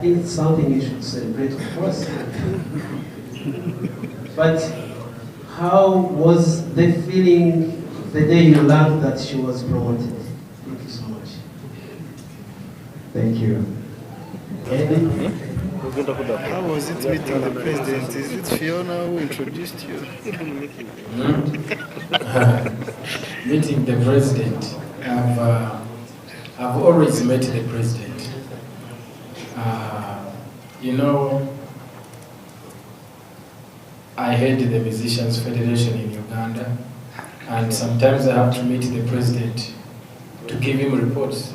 It's something you should celebrate, of course. But how was the feeling the day you learned that she was promoted? Thank you so much. Thank you. Eddy? How was it meeting the president? Is it Phiona who introduced you? Meeting the president. I've always met the president. You know, I head the Musicians Federation in Uganda, and sometimes I have to meet the president to give him reports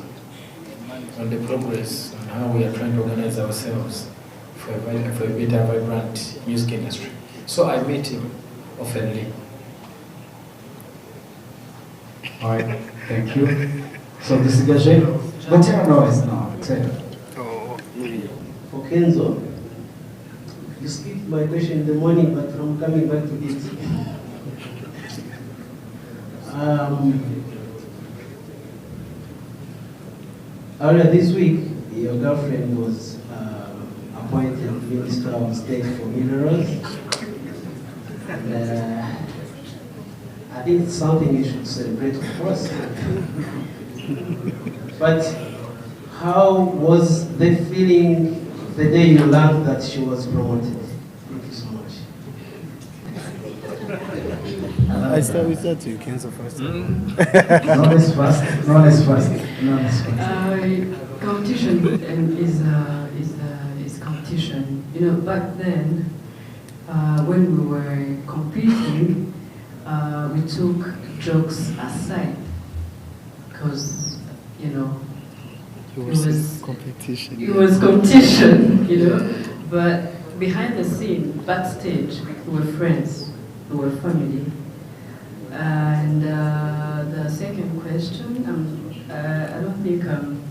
on the progress on how we are trying to organize ourselves for a better, vibrant music industry. So I meet him oftenly. All right, thank you. So this is Gage. What's your noise now? For Kenzo, you skipped my question in the morning, but I'm coming back to it. Earlier this week, your girlfriend was appointed Minister of State for Minerals. And, I think it's something you should celebrate, of course. But how was the feeling the day you learned that she was promoted? Thank you so much. I start with that, you Kenzo first. No less fast. Competition is competition. You know, back then, when we were competing, we took jokes aside because, you know, it was competition, you know. But behind the scene, backstage, we were friends, we were family. And the second question, I don't think I'm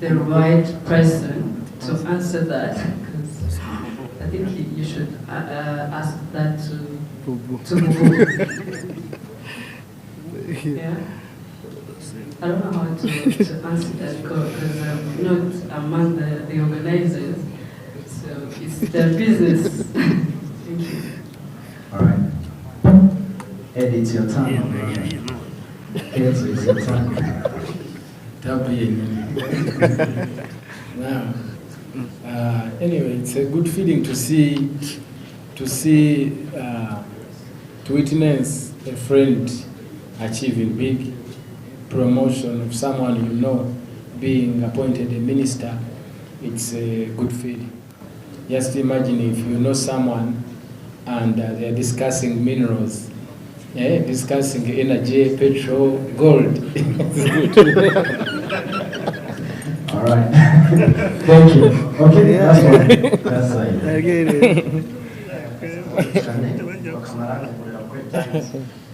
the right person to answer that, because I think you should ask that to Bubu. Yeah. I don't know how to answer that because I'm not among the organizers, so it's their business. Thank you. All right. Eddy, it's your turn. Kenzo, it's your turn. Now, anyway, it's a good feeling to witness a friend achieving big promotion of someone you know being appointed a minister. It's a good feeling. Just imagine if you know someone and they are discussing minerals, discussing energy, petrol, gold. All right. Thank you. Okay, that's fine. That's fine. I get it.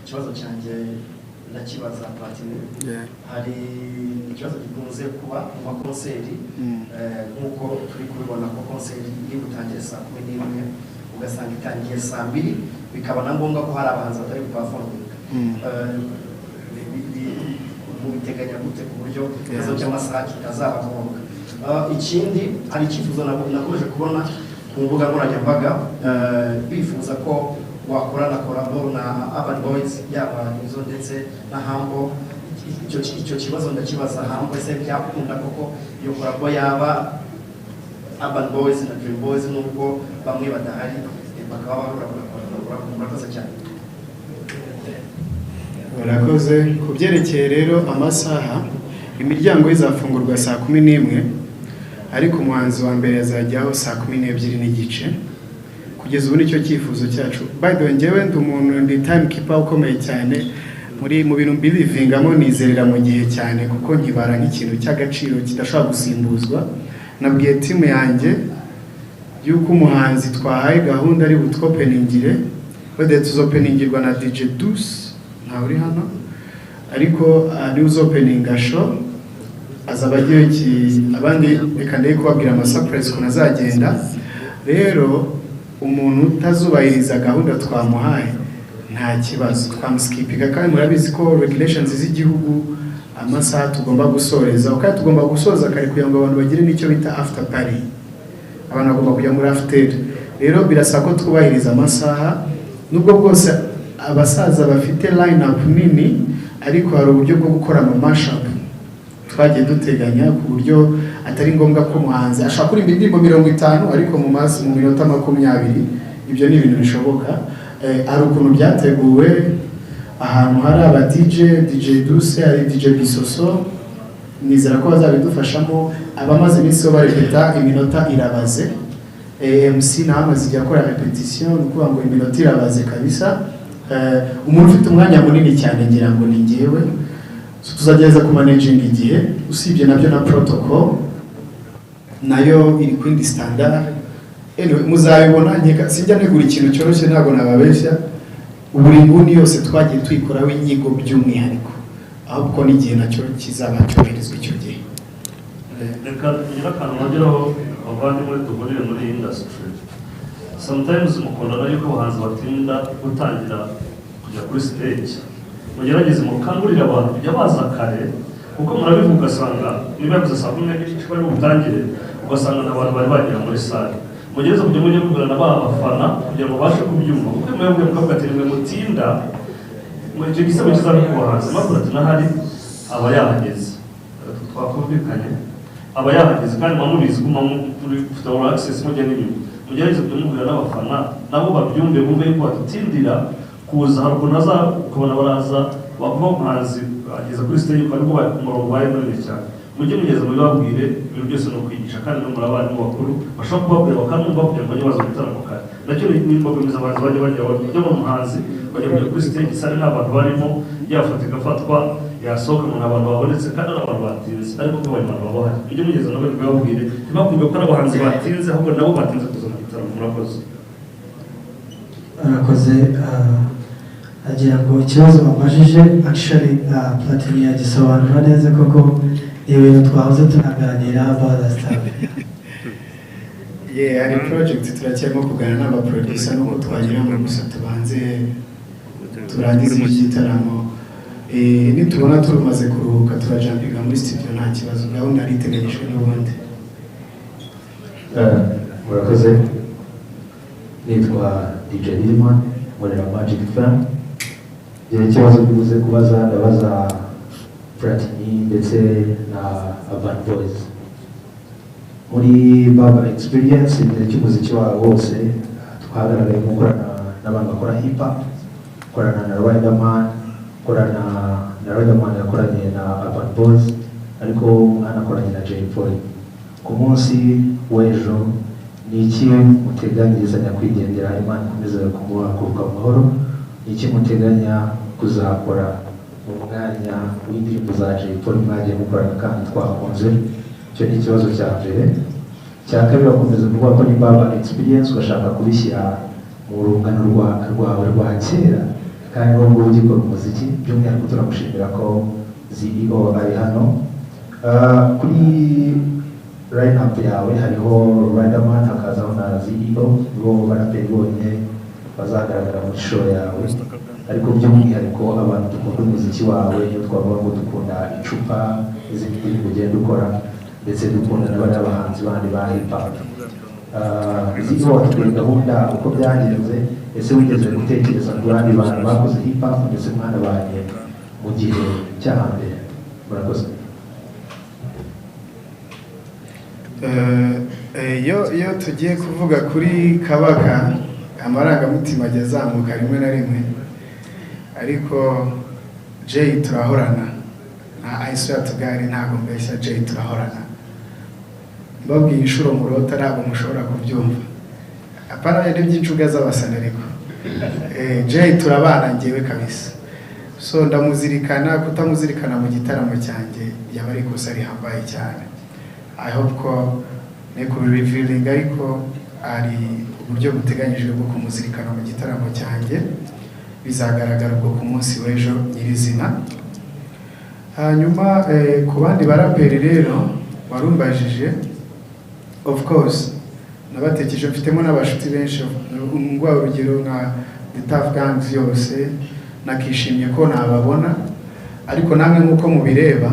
Ikibazo cyanjye ndakibaza Platini. Hari ikibazo gikunze kuba mu makonseri nk'uko turi kubibona ko konseri iri butangiye saa 11 ugasanga itangiye saa 2 bikaba na ngombwa ko hari abahanzi batari kuperforminga. Mubiteganya gute ku buryo ikibazo cy'amasaha kitazaba ngombwa? Ikindi hari icyifuzo nakomeje kubona ku mbuga nkoranyambaga bifuza ko wakorana korabo na Urban Boys yaba nizo ndetse na Hambo. Icyo kibazo ndakibaza Hambo, ese byakunda koko iyo korabo yaba Urban Boys na Dream Boys nubwo bamwe badahari bakaba bahura murakoze cyane. Murakoze. Ku byerekeye rero amasaha, imiryango izafungurwa saa 11, ariko umuhanzi wa mbere azajyaho saa 12:30. Kugeza ubu nicyo cyifuzo cyacu. By the way, njyewe ndi umuntu ndi timekeeper ukomeye cyane mu bintu mbivingamo, nizerera mu gihe cyane kuko nkibara nk'ikintu cy'agaciro kidashobora gusimbuzwa. Nabwiye timu yanjye yuko umuhanzi twahaye gahunda ari butwopeningire, whether tuzopeningirwa na DJ Deuce nta uri hano, ariko ari uzopeninga show azabagiye abandi reka ndeye kubabwira ama surprise ko nazagenda. Rero umuntu utazubahiriza gahunda twamuhaye nta kibazo, twamuskipinga, kandi murabizi ko regulations z'igihugu amasaha tugomba gusoreza, kandi tugomba gusoza kare kugira ngo abantu bagire n'icyo bita after party. abantu bagomba kujya muri after. Rero birasaba ko twubahiriza amasaha, nubwo bwose abasaza bafite line up nini, ariko hari uburyo bwo gukora ama mashup twagiye duteganya ku buryo atari ngombwa ko umuhanzi ashaka kuri indirimbo 50 ariko mu minota 20. Ibyo ni ibintu bishoboka. Hari ukuntu byateguwe, ahantu hari aba DJ Duse, hari DJ Bisoso, nizera ko bazabidufashamo. Abamaze iminsi barepeta iminota irabaze, MC na amaze igihe akora repetition, ukuvuga ngo iminota irabaze kabisa. Umuntu ufite umwanya munini cyane ngira ngo ni ngewe, tuzagereza ku managing igihe, usibye nabyo na protocol nayo iri kwindi standard. Anyway, muzabibona nkeka sinjya negura ikintu cyoroshye, ntabwo nababeshya. Buri nguni yose twagiye tuyikoraho inyigo by'umwihariko, ahubwo n'igihe nacyo kizaba cyoherezwa icyo gihe. Reka nyirakantu nageraho abavandimwe duhurire muri industry. Sometimes mukundana yuko abahanzi batinda gutangira kujya kuri stage, mugerageze mukangurira abantu kujya baza kare, kuko murabivuga ugasanga niba yavuze saa 10 n'igice bari butangire, ugasanga n'abantu bari bagera muri salle. Mugerageze kujya mujya kugurana abafana kugira ngo babashe kubyumva, kuko mwebwe mukavuga ati nimwe mutinda mu icyo gisebo kizabe ku bahanzi, maze ati nahari aba yahageze. Twakumvikanye aba yahageze kandi mubizi kuma muri full access mujya n'inyuma. Mugerageze kujya mugurana n'abafana nabo babyumve, bumve yuko batindira kuza. Hari ukuntu aza ukabona baraza bavuga umuhanzi ageza kuri stage ko ariko umurongo wawe munini cyane. Mujye mugeza muri babwire ibintu byose no kwigisha, kandi no muri abarimu bakuru bashobora kubabwira bakanumva kugira ngo baze gutaramo kare. Nacyo ni imbogamizi abantu bajya mu muhanzi bajya kuri stage sare n'abantu barimo yafata igafatwa yasohoka mu abantu babonetse kandi n'abantu batinze, ariko ko bari abantu babahari. Mujye mugeza nabo babwire ntibakubwe ko abahanzi batinze, ahubwo nabo batinze kuza mu gitaramo. Murakoze. Arakoze. Agira ngo ikibazo bamajije actually Platini yagisobanura neza koko ibintu twahoze tunaganira about stuff. Hari project turacyarimo kuganira n'abaproducer nuko twagira ngo gusa tubanze turangize igitaramo. Nitubona tumaze kuruhuka turajampinga muri studio nta kibazo, gahunda ari iteganyijwe n'ubundi. Murakoze. Nitwa DJ Eddy Kenzo, Magic Fan. Ikibazo bivuze kubaza ndabaza Platini ndetse na Urban Boys. Muri Baba Experience igihe cy'umuziki wabo wose twagaragaye mu gukorana n'abantu bakora hip hop, gukorana na Riderman yakoranye na Urban Boys, ariko anakoranye na Jay Polly. Ku munsi w'ejo ni iki muteganyiriza nyakwigendera Imana ikomeza kumuha kuvuka amahoro? Ni iki muteganya kuzakora mu mwanya w'indirimbo za Jay Polly mwagiye mukorana kandi twakunze? Icyo ni ikibazo cya mbere. Cya kabiri bakomeza kuvuga ko ni Baba Experience ugashaka kubishyira mu rungano rwawe rwa kera kandi n'ubwo ugikora umuziki. By'umwihariko turamushimira ko CEO ari hano. Kuri line up yawe hariho Riderman, hakazaho na CEO, bo baraperi bonyine bazagaragara muri show yawe. Ariko by'umwihariko abantu dukunda umuziki wawe, iyo twavuga ngo dukunda icupa izindi ndirimbo ugenda ukora, ndetse dukunda n'abandi abahanzi bandi ba hip hop. CEO watubwira gahunda uko byagenze, ese wigeze gutekereza ku bandi bantu bakoze hip hop ndetse mwanabanye mu gihe cy'ahambere? Murakoze. Iyo tugiye kuvuga kuri Kabaka, amarangamutima ajya azamuka rimwe na rimwe, ariko Jay turahorana. I swear to God, ntabwo mbeshya, Jay turahorana. Mbabwiye inshuro murota ntabwo mushobora kubyumva. Apana yari by'incuga z'abasana ariko. Jay turabana ngewe kabisa. So ndamuzirikana, kutamuzirikana mu gitaramo cyanjye yaba ari kosa rihambaye cyane. I hope ko neko revealing ariko ari uburyo buteganyijwe bwo kumuzirikana mu gitaramo cyanjye, bizagaragara ubwo ku munsi w'ejo nyirizina. Hanyuma ku bandi baraperi rero warumbajije, of course nabatekereje, mfitemo n'abashuti benshi ngwa urugero nka The Tough Gangs yose, nakishimye ko nababona, ariko namwe nk'uko mubireba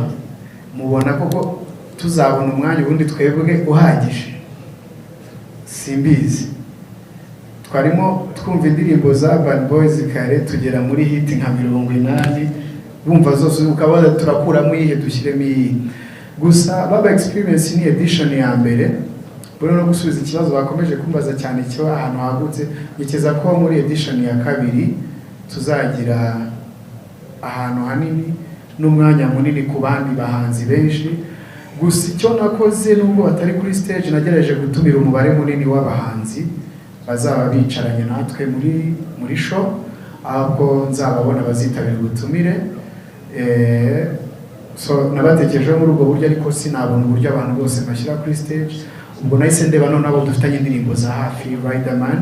mubona koko tuzabona umwanya ubundi twebwe uhagije simbizi twarimo twumva indirimbo za Urban Boys kare tugera muri hit nka 80 bumva zose ukabaza turakuramo iyihe dushyiremo iyi gusa baba experience ni edition ya mbere buri no gusubiza ikibazo bakomeje kumbaza cyane cyo ahantu hagutse nikeza ko muri edition ya kabiri tuzagira ahantu hanini n'umwanya munini ku bandi bahanzi benshi gusa icyo nakoze nubwo batari kuri stage nagerageje gutumira umubare munini w'abahanzi bazaba bicaranye natwe muri show ahubwo nzababona bazitabira ubutumire so nabatekereje muri ubwo buryo ariko sinabona uburyo abantu bose bashyira kuri stage ubwo nahise ndeba none abo dufitanye indirimbo za hafi Riderman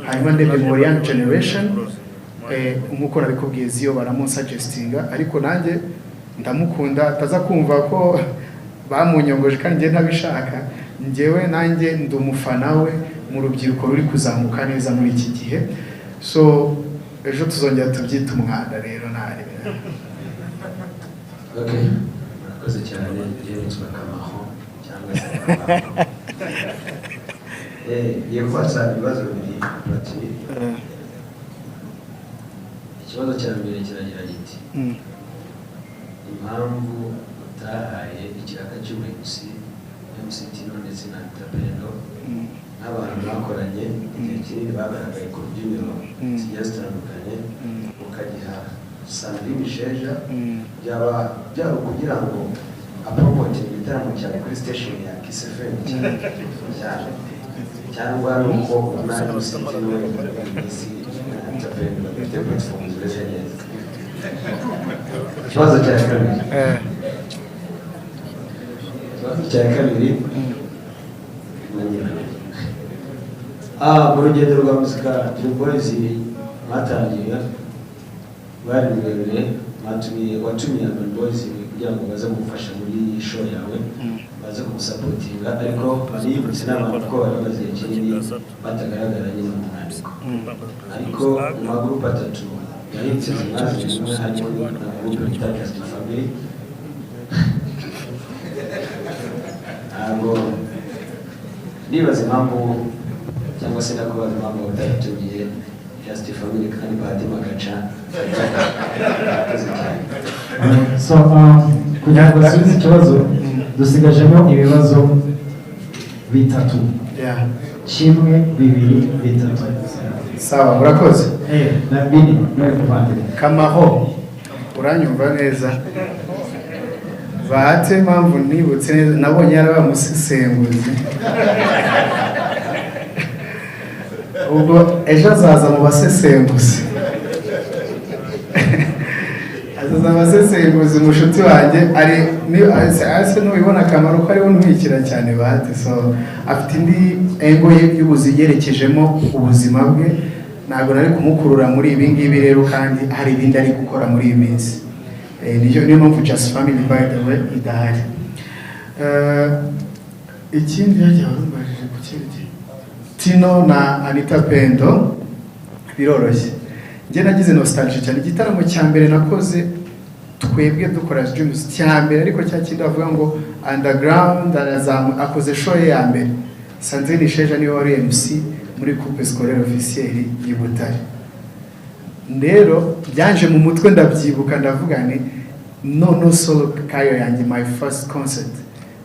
hanyuma ndebe muri young generation nkuko nabikubwiye ziyo baramunsuggestinga ariko nanjye ndamukunda ataza kumva ko bamunyongoje kandi njye ntabishaka njyewe nanjye ndi umufana we mu rubyiruko ruri kuzamuka neza muri iki gihe so ejo tuzongera tubyita umwanda rero ntari okay murakoze cyane yitwa Kamaho cyangwa yekwatsa ibibazo bibiri bati ikibazo cya mbere kiragira giti impamvu utahaye ikiraka cy'ubuyobozi MC Tino ndetse na Tapendo n'abantu bakoranye igihe kinini bagaragaye ku rubyiniro zigiye zitandukanye ukagiha Sandrine Misheja byaba kugira ngo apromote igitaramo cyawe kuri station ya Kiss FM cyane cyangwa nuko umwana w'Tino n'isi Tapendo bafite platform zimeze neza ikibazo cya kabiri cya kabiri mu rugendo rwa muzika Dream Boys batangiye bari rurerure watumiye Urban Boys kugira ngo baze gufasha muri show yawe baze kumusapotinga ariko baributse n'abantu ko bari bamaze kinini batagaragara nyine mu mwandiko ariko mu magroupe atatu yahitse zimwe harimo na groupe Tata Family abo nibaza impamvu cyangwa se nakubaza impamvu batatugiye Just Family kandi bahati magaca so kugira ngo dusubize ikibazo dusigajemo ibibazo bitatu kimwe bibiri bitatu sawa murakoze na bini Kamaho uranyumva neza bahate mpamvu nibutse neza nabonye yarabamusesenguzi ubwo ejo azaza mu basesenguzi azaza abasesenguzi mushuti wanjye ari n'ubibona akamaro ko ariho ntwikira cyane bahate so afite indi engo y'ubuzi yerekejemo ubuzima bwe ntabwo nari kumukurura muri ibi ngibi rero kandi hari ibindi ari gukora muri iyi minsi niyo mpamvu Just Family by the way idahari ikindi yagiye warumbajije ku kindi Tino na Anita Pendo biroroshye njye nagize nostalgie cyane igitaramo cya mbere nakoze twebwe dukora Dreams cya mbere ariko cya kindi bavuga ngo underground akoze show ya mbere Sandrine Misheja niwe wari MC muri coupe scolaire officielle y'I Butare rero byanje mu mutwe ndabyibuka ndavuga ni no solo kayo yanjye my first concert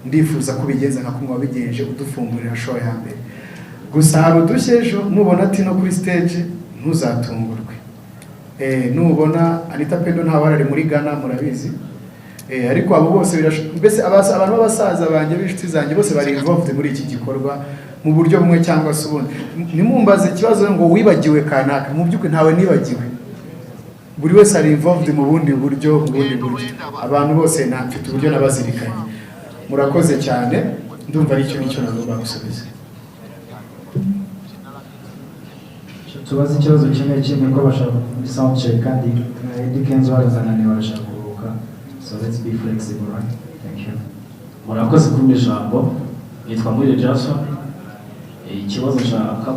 ndifuza kubigenza nka kumwe wabigenje udufungurira show ya mbere gusa hari udushejo nubona Tino kuri stage ntuzatungurwe nubona Anita Pendo nta barari muri Ghana murabizi ariko abo bose mbese abantu b'abasaza banjye b'inshuti zanjye bose bari involved muri iki gikorwa mu buryo bumwe cyangwa se ubundi nimumbaze ikibazo ngo wibagiwe kanaka mu by'ukuri ntawe nibagiwe buri wese ari involved mu bundi buryo abantu bose mfite uburyo nabazirikanye murakoze cyane ndumva ari icyo nagomba gusubiza tubaze ikibazo kimwe ko bashaka sound check kandi Eddy Kenzo barazanane barashaka kuruhuka so let's be flexible right thank you murakoze kumwe ijambo nitwa Mwire Jason ikibazo nshaka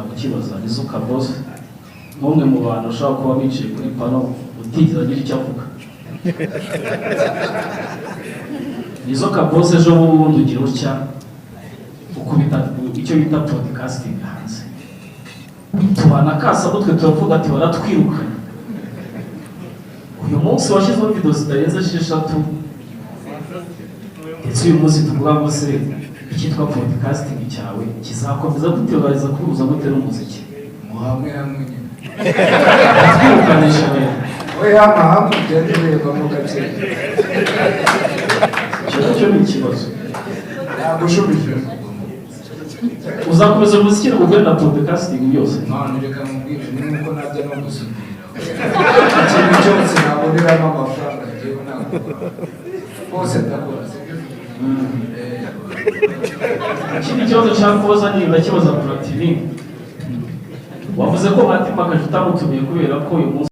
kukibaza ni Zuka Boss nk'umwe mu bantu ushaka kuba bicaye kuri pano utigeze agira icyo avuga ni Zuka Boss ejo bundi ugira utya ukubita icyo bita podcasting hanze tubana kasa mutwe turavuga ati baratwirukanye uyu munsi washyizeho video zitarenze 6 ndetse uyu munsi tuvuga ngo se icyitwa podcasting cyawe kizakomeza gutebereza kuruza gute n'umuziki muhamwe hamwe twirukanisha rero we hamwe byagiye kwa mukatse cyo ni ikibazo nagushubije uzakomeza umuziki no gukora podcasting byose none reka mubwire nuko najya no gusubira ikintu cyose nabonera amafaranga ngewe ntabwo bose ndakora ikindi kibazo cyakoza ni ndakibaza Platini wavuze ko batimakaje utamutumiye kubera ko uyu munsi